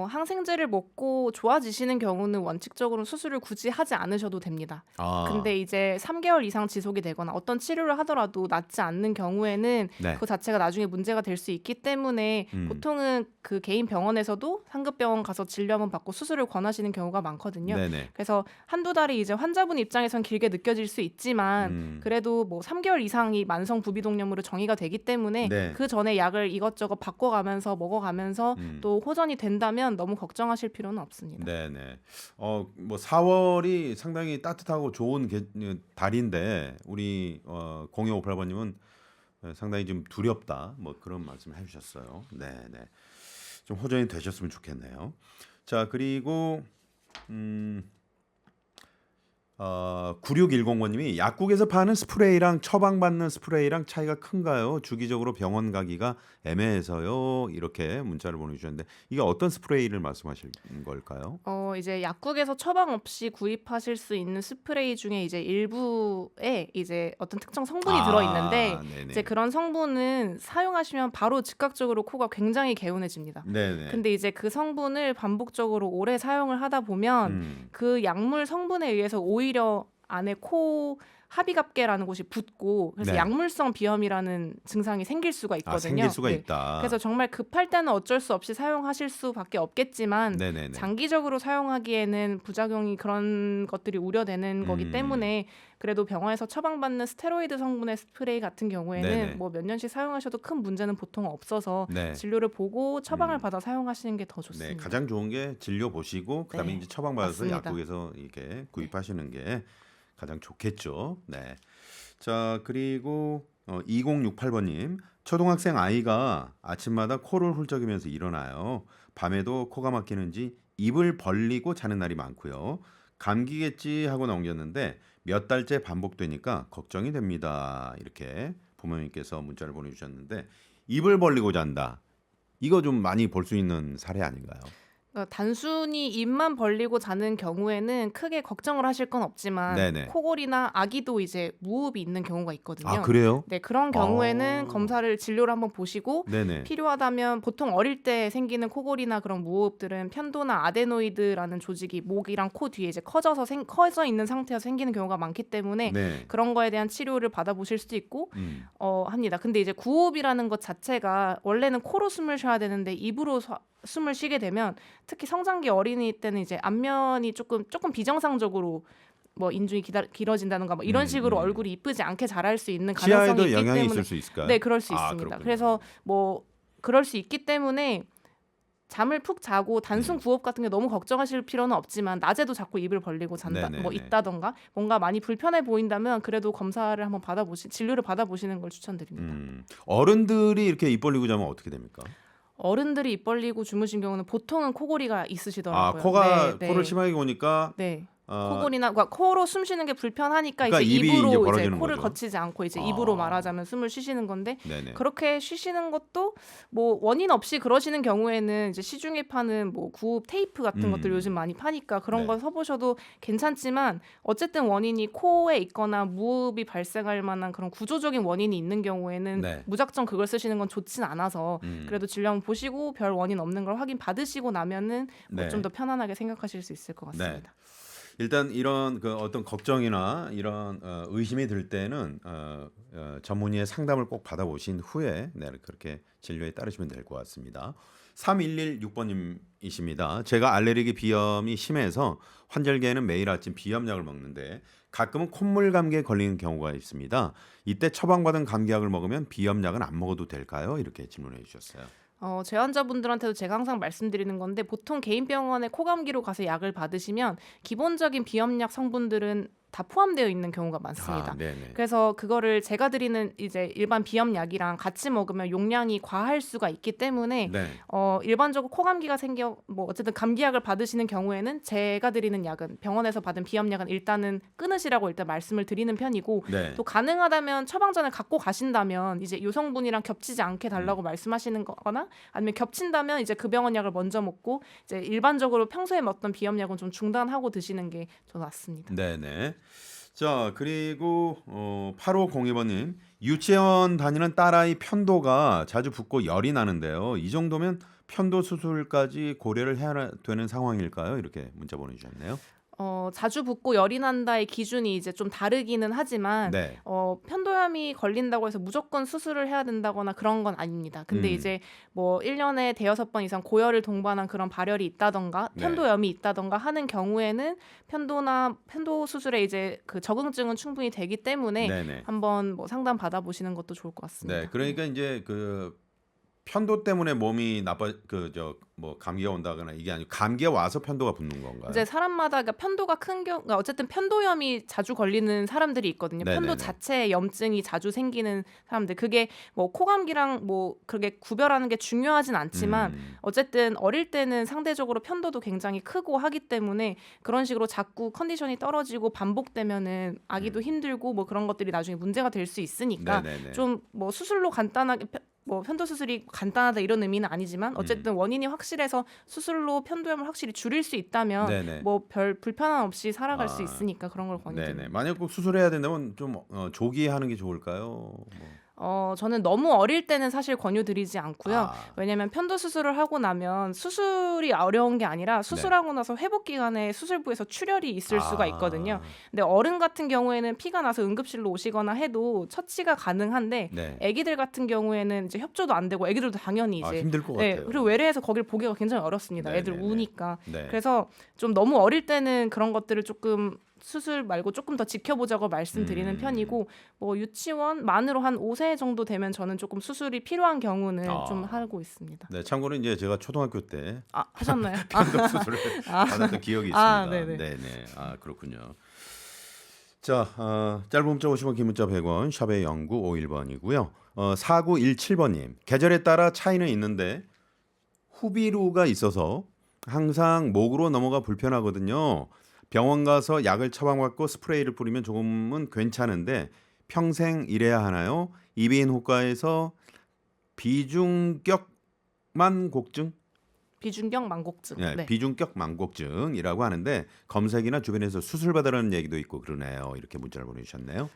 항생제를 먹고 좋아지시는 경우는 원칙적으로 수술을 굳이 하지 않으셔도 됩니다. 근데 이제 3개월 이상 지속이 되거나 어떤 치료를 하더라도 낫지 않는 경우에는 네. 그 자체가 나중에 문제가 될 수 있기 때문에 보통은 그 개인 병원에서도 상급병원 가서 진료 한번 받고 수술을 권하시는 경우가 많거든요. 네네. 그래서 한두 달이 이제 환자분 입장에선 길게 느껴질 수 있지만 그래도 뭐 3개월 이상이 만성 부비동염으로 정의가 되기 때문에 네. 그 전에 약을 이것저것 바꿔가면서 먹어가면서 또 호전이 된다면 너무 걱정하실 필요는 없습니다. 네네. 뭐 4월이 상당히 따뜻하고 좋은 달인데 우리 0258번님은 상당히 좀 두렵다. 뭐 그런 말씀을 해주셨어요. 네네. 좀 호전이 되셨으면 좋겠네요. 자, 그리고 9610번님이 약국에서 파는 스프레이랑 처방받는 스프레이랑 차이가 큰가요? 주기적으로 병원 가기가 애매해서요. 이렇게 문자를 보내주셨는데 이게 어떤 스프레이를 말씀하실 걸까요? 이제 약국에서 처방 없이 구입하실 수 있는 스프레이 중에 이제 일부에 이제 어떤 특정 성분이 들어있는데 네네. 이제 그런 성분은 사용하시면 바로 즉각적으로 코가 굉장히 개운해집니다. 네네. 근데 이제 그 성분을 반복적으로 오래 사용을 하다 보면 그 약물 성분에 의해서 오히려 안에 코 합의갑계라는 곳이 붓고 그래서 네. 약물성 비염이라는 증상이 생길 수가 있거든요. 생길 수가 네. 있다. 그래서 정말 급할 때는 어쩔 수 없이 사용하실 수밖에 없겠지만 네네네. 장기적으로 사용하기에는 부작용이 그런 것들이 우려되는 거기 때문에 그래도 병원에서 처방받는 스테로이드 성분의 스프레이 같은 경우에는 네네. 뭐 몇 년씩 사용하셔도 큰 문제는 보통 없어서 네. 진료를 보고 처방을 받아 사용하시는 게 더 좋습니다. 네, 가장 좋은 게 진료 보시고 그다음에 네, 이제 처방받아서 맞습니다. 약국에서 이렇게 구입하시는 게 가장 좋겠죠. 네. 자, 그리고 2068번님 초등학생 아이가 아침마다 코를 훌쩍이면서 일어나요. 밤에도 코가 막히는지 입을 벌리고 자는 날이 많고요. 감기겠지 하고 넘겼는데 몇 달째 반복되니까 걱정이 됩니다. 이렇게 부모님께서 문자를 보내주셨는데 입을 벌리고 잔다. 이거 좀 많이 볼 수 있는 사례 아닌가요? 단순히 입만 벌리고 자는 경우에는 크게 걱정을 하실 건 없지만 네네. 코골이나 아기도 이제 무호흡이 있는 경우가 있거든요. 그래요? 네, 그런 경우에는 진료를 한번 보시고 네네. 필요하다면 보통 어릴 때 생기는 코골이나 그런 무호흡들은 편도나 아데노이드라는 조직이 목이랑 코 뒤에 이제 커져 있는 상태에서 생기는 경우가 많기 때문에 네. 그런 거에 대한 치료를 받아보실 수도 있고 합니다. 근데 이제 구호흡이라는 것 자체가 원래는 코로 숨을 쉬어야 되는데 입으로 숨을 쉬게 되면 특히 성장기 어린이 때는 이제 안면이 조금 비정상적으로 뭐 인중이 길어진다든가 뭐 이런 식으로 얼굴이 이쁘지 않게 자랄 수 있는 가능성이 치아에도 있기 영향이 때문에 있을 수 있을까요? 네, 그럴 수 있습니다. 그렇군요. 그래서 뭐 그럴 수 있기 때문에 잠을 푹 자고 단순 구호흡 같은 게 너무 걱정하실 필요는 없지만 낮에도 자꾸 입을 벌리고 잔다 네네네. 뭐 있다던가 뭔가 많이 불편해 보인다면 그래도 검사를 한번 진료를 받아보시는 걸 추천드립니다. 어른들이 이렇게 입 벌리고 자면 어떻게 됩니까? 어른들이 입 벌리고 주무신 경우는 보통은 코골이가 있으시더라고요. 코가 네, 코를 심하게 고니까 네. 코골이나 그러니까 코로 숨 쉬는 게 불편하니까 그러니까 이제 입이 이제 입으로 이제 벌어지는 코를 거죠. 거치지 않고 이제 아. 입으로 말하자면 숨을 쉬시는 건데 네네. 그렇게 쉬시는 것도 뭐 원인 없이 그러시는 경우에는 이제 시중에 파는 뭐 구흡 테이프 같은 것들 요즘 많이 파니까 그런 네. 거 써보셔도 괜찮지만 어쨌든 원인이 코에 있거나 무호흡이 발생할 만한 그런 구조적인 원인이 있는 경우에는 네. 무작정 그걸 쓰시는 건 좋진 않아서 음. 그래도 질려 한번 보시고 별 원인 없는 걸 확인 받으시고 나면은 네. 좀 더 편안하게 생각하실 수 있을 것 네. 같습니다. 일단 이런 그 어떤 걱정이나 이런 의심이 들 때는 전문의의 상담을 꼭 받아보신 후에 네, 그렇게 진료에 따르시면 될 것 같습니다. 3116번님이십니다. 제가 알레르기 비염이 심해서 환절기에는 매일 아침 비염약을 먹는데 가끔은 콧물 감기에 걸리는 경우가 있습니다. 이때 처방받은 감기약을 먹으면 비염약은 안 먹어도 될까요? 이렇게 질문해 주셨어요. 제 환자분들한테도 제가 항상 말씀드리는 건데 보통 개인 병원에 코감기로 가서 약을 받으시면 기본적인 비염약 성분들은 다 포함되어 있는 경우가 많습니다. 네네. 그래서 그거를 제가 드리는 이제 일반 비염약이랑 같이 먹으면 용량이 과할 수가 있기 때문에 네. 일반적으로 코감기가 생겨 뭐 어쨌든 감기약을 받으시는 경우에는 제가 드리는 약은 병원에서 받은 비염약은 일단은 끊으시라고 일단 말씀을 드리는 편이고 네. 또 가능하다면 처방전을 갖고 가신다면 이제 요 성분이랑 겹치지 않게 달라고 말씀하시는 거거나 아니면 겹친다면 이제 그 병원 약을 먼저 먹고 이제 일반적으로 평소에 먹던 비염약은 좀 중단하고 드시는 게 더 낫습니다. 네네. 자, 그리고 8502번님 유치원 다니는 딸아이 편도가 자주 붓고 열이 나는데요. 이 정도면 편도 수술까지 고려를 해야 되는 상황일까요? 이렇게 문자 보내주셨네요. 자주 붓고 열이 난다의 기준이 이제 좀 다르기는 하지만 네. 편도염이 걸린다고 해서 무조건 수술을 해야 된다거나 그런 건 아닙니다. 근데 이제 뭐 1년에 대여섯 번 이상 고열을 동반한 그런 발열이 있다던가 네. 편도염이 있다던가 하는 경우에는 편도 수술에 이제 그 적응증은 충분히 되기 때문에 네네. 한번 뭐 상담 받아보시는 것도 좋을 것 같습니다. 네, 그러니까 이제 그 편도 때문에 몸이 뭐 감기가 온다거나 이게 아니고 감기가 와서 편도가 붓는 건가요? 이제 사람마다 그러니까 편도가 큰 경우 그러니까 어쨌든 편도염이 자주 걸리는 사람들이 있거든요. 네네네. 편도 자체에 염증이 자주 생기는 사람들. 그게 뭐 코감기랑 뭐 그렇게 구별하는 게 중요하진 않지만 어쨌든 어릴 때는 상대적으로 편도도 굉장히 크고 하기 때문에 그런 식으로 자꾸 컨디션이 떨어지고 반복되면은 아기도 힘들고 뭐 그런 것들이 나중에 문제가 될 수 있으니까 네네네. 좀 뭐 수술로 간단하게 뭐 편도 수술이 간단하다 이런 의미는 아니지만 어쨌든 원인이 확실해서 수술로 편도염을 확실히 줄일 수 있다면 네네. 뭐 별 불편함 없이 살아갈 수 아, 있으니까 그런 걸 권유드립니다. 네네. 만약 꼭 수술해야 된다면 좀 조기에 하는 게 좋을까요? 뭐. 저는 너무 어릴 때는 사실 권유드리지 않고요. 아, 왜냐하면 편도 수술을 하고 나면 수술이 어려운 게 아니라 수술하고 나서 회복 기간에 수술부에서 출혈이 있을 수가 있거든요. 근데 어른 같은 경우에는 피가 나서 응급실로 오시거나 해도 처치가 가능한데 네. 아기들 같은 경우에는 이제 협조도 안 되고 아기들도 당연히 이제 힘들 것 네, 같아요. 그리고 외래에서 거길 보기가 굉장히 어렵습니다. 애들 네네네. 우니까. 네. 그래서 좀 너무 어릴 때는 그런 것들을 조금 수술 말고 조금 더 지켜보자고 말씀드리는 편이고 뭐 유치원 만으로 한 5세 정도 되면 저는 조금 수술이 필요한 경우는 좀 하고 있습니다. 네, 참고로 이제 제가 초등학교 때 하셨나요? 편도 수술을 받았던 기억이 있습니다. 네네. 그렇군요. 자, 짧은 문자 50원, 긴 문자 100원, 샵의 0951번이고요. 4917번님, 계절에 따라 차이는 있는데 후비루가 있어서 항상 목으로 넘어가 불편하거든요. 병원 가서 약을 처방받고 스프레이를 뿌리면 조금은 괜찮은데 평생 이래야 하나요? 이비인 호과에서 비중격 만곡증? 비중격 만곡증. 네, 네. 비중격 만곡증이라고 하는데 검색이나 주변에서 수술 받으라는 얘기도 있고 그러네요. 이렇게 문자를 보내주셨네요.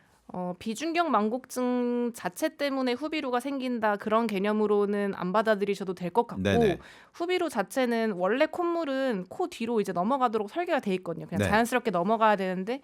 비중격 만곡증 자체 때문에 후비루가 생긴다 그런 개념으로는 안 받아들이셔도 될 것 같고 네네. 후비루 자체는 원래 콧물은 코 뒤로 이제 넘어가도록 설계가 돼 있거든요. 그냥 네. 자연스럽게 넘어가야 되는데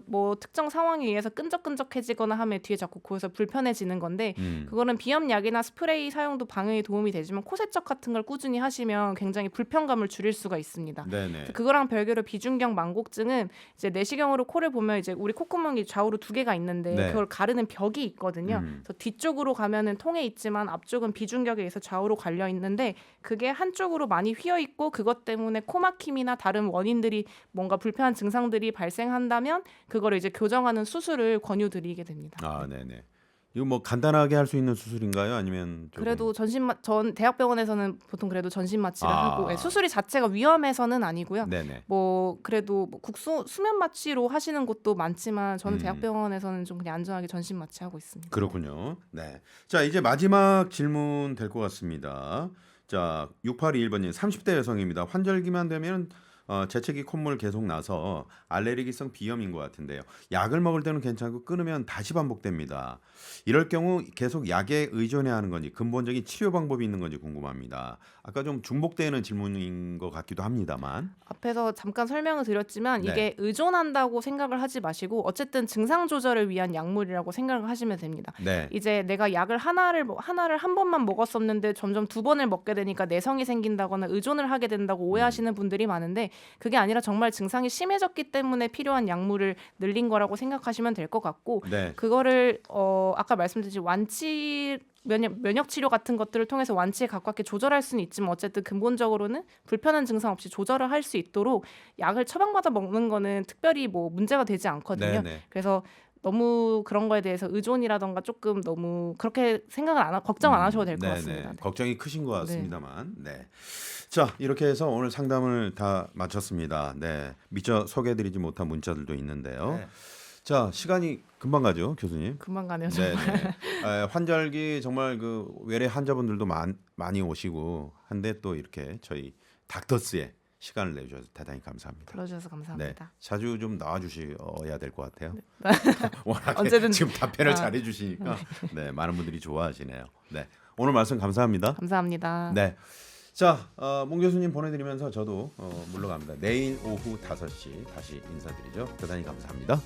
뭐 특정 상황에 의해서 끈적끈적해지거나 하면 뒤에 자꾸 코에서 불편해지는 건데 그거는 비염약이나 스프레이 사용도 방해에 도움이 되지만 코 세척 같은 걸 꾸준히 하시면 굉장히 불편감을 줄일 수가 있습니다. 네네. 그거랑 별개로 비중격 만곡증은 이제 내시경으로 코를 보면 이제 우리 콧구멍이 좌우로 두 개가 있는데 네. 그걸 가르는 벽이 있거든요. 그래서 뒤쪽으로 가면은 통에 있지만 앞쪽은 비중격에 의해서 좌우로 갈려 있는데 그게 한쪽으로 많이 휘어 있고 그것 때문에 코막힘이나 다른 원인들이 뭔가 불편한 증상들이 발생한다면 그거를 이제 교정하는 수술을 권유드리게 됩니다. 네네. 이거 뭐 간단하게 할 수 있는 수술인가요? 아니면 조금 그래도 전 대학병원에서는 보통 그래도 전신 마취를 하고 아. 수술이 자체가 위험해서는 아니고요. 네네. 뭐 그래도 뭐 수면 마취로 하시는 곳도 많지만 저는 음. 대학병원에서는 좀 그냥 안전하게 전신 마취하고 있습니다. 그렇군요. 네. 자, 이제 마지막 질문 될 것 같습니다. 자, 6821번님 30대 여성입니다. 환절기만 되면 재채기 콧물 계속 나서 알레르기성 비염인 것 같은데요. 약을 먹을 때는 괜찮고 끊으면 다시 반복됩니다. 이럴 경우 계속 약에 의존해야 하는 건지 근본적인 치료 방법이 있는 건지 궁금합니다. 아까 좀 중복되는 질문인 것 같기도 합니다만. 앞에서 잠깐 설명을 드렸지만 네. 이게 의존한다고 생각을 하지 마시고 어쨌든 증상 조절을 위한 약물이라고 생각을 하시면 됩니다. 네. 이제 내가 약을 하나를 한 번만 먹었었는데 점점 두 번을 먹게 되니까 내성이 생긴다거나 의존을 하게 된다고 오해하시는 분들이 많은데 그게 아니라 정말 증상이 심해졌기 때문에 필요한 약물을 늘린 거라고 생각하시면 될 것 같고 네. 그거를 아까 말씀드린 완치 면역 치료 같은 것들을 통해서 완치에 가깝게 조절할 수는 있지만 어쨌든 근본적으로는 불편한 증상 없이 조절을 할 수 있도록 약을 처방받아 먹는 거는 특별히 뭐 문제가 되지 않거든요. 네네. 그래서 너무 그런 거에 대해서 의존이라던가 조금 너무 그렇게 걱정 안 하셔도 될 것 네네. 같습니다. 네. 걱정이 크신 것 같습니다만. 네. 자, 이렇게 해서 오늘 상담을 다 마쳤습니다. 네. 미처 소개해드리지 못한 문자들도 있는데요. 네. 자, 시간이 금방 가죠, 교수님. 금방 가네요. 정말. 네네. 환절기 정말 그 외래 환자분들도 많이 오시고 한데 또 이렇게 저희 닥터스에 시간을 내주셔서 대단히 감사합니다. 불러주셔서 네, 감사합니다. 자주 좀 나와주셔야 될 것 같아요. 네. 워낙에 언제든- 지금 답변을 아. 잘해주시니까 네, 많은 분들이 좋아하시네요. 네, 오늘 말씀 감사합니다. 감사합니다. 네, 자, 몽 교수님 보내드리면서 저도 물러갑니다. 내일 오후 5시 다시 인사드리죠. 대단히 감사합니다.